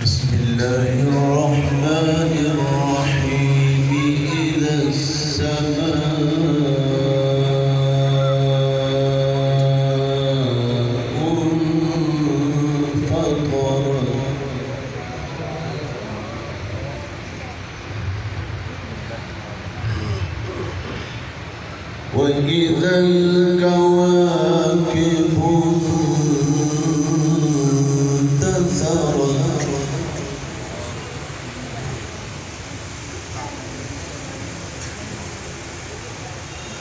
بسم الله الرحمن الرحيم إذا السماء انفطرت وإذا الكواكب انتثرت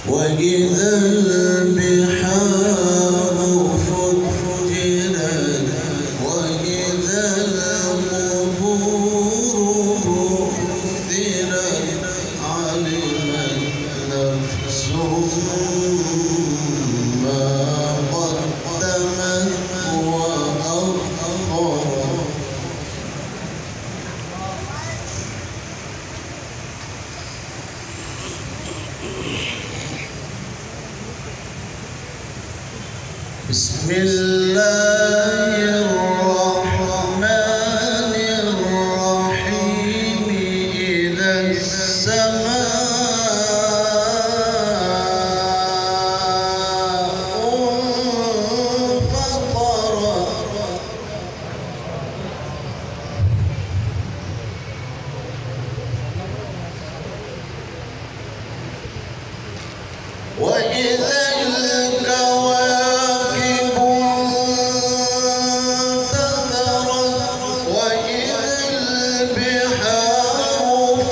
وإذا البحار فجرت وإذا القبور بعثرت علمت نفس ما قدمت وأخرت بسم الله الرحمن الرحيم إذا السماء انفطرت وإذا الكواكب انتثرت وإذا البحار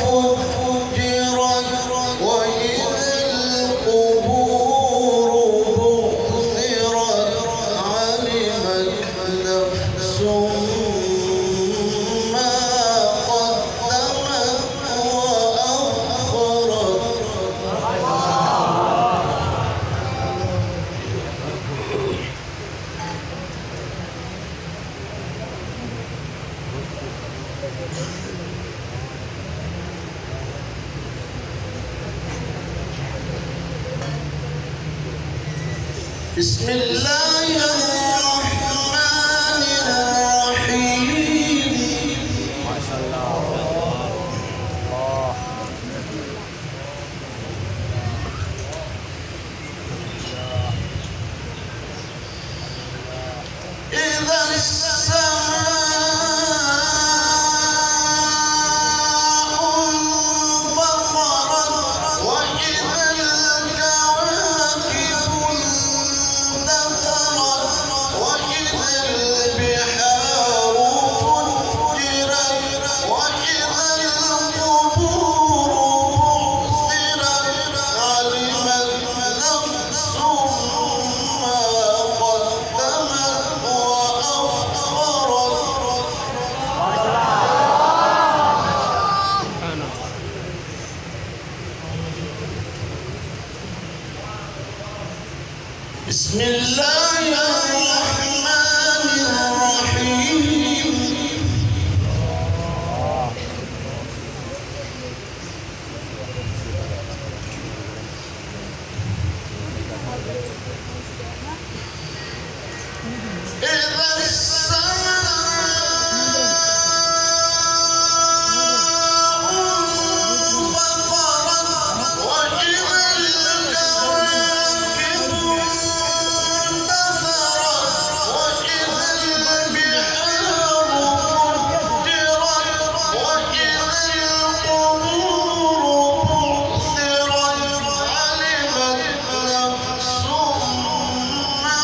فجرت وإذا القبور بعثرت علمت نفس ما قدمت وأخرت بسم الله الرحمن الرحيم ما شاء الله إذا السماء انفطرت وإذا الكواكب انتثرت وإذا البحار فجرت وإذا القبور بعثرت علمت نفس ما قدمت وأخرت بسم الله الرحمن الرحيم إذا السماء انفطرت وإذا الكواكب انتثرت وإذا البحار فجرت وإذا القبور بعثرت علمت نفس ما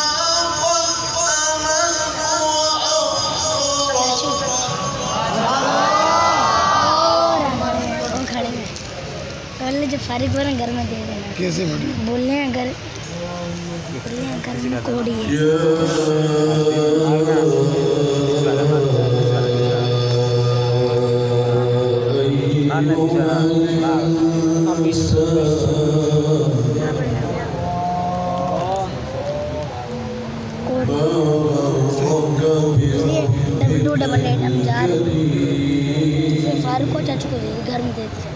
قدمت वأخرت जो फारिग हो रहे घर में दे देना। कैसे बोलने हैं घर में कोड़ी है। दो डबल लाइट हम जा रहे हैं, फिर फारूक को चाचू को घर में दे दिया।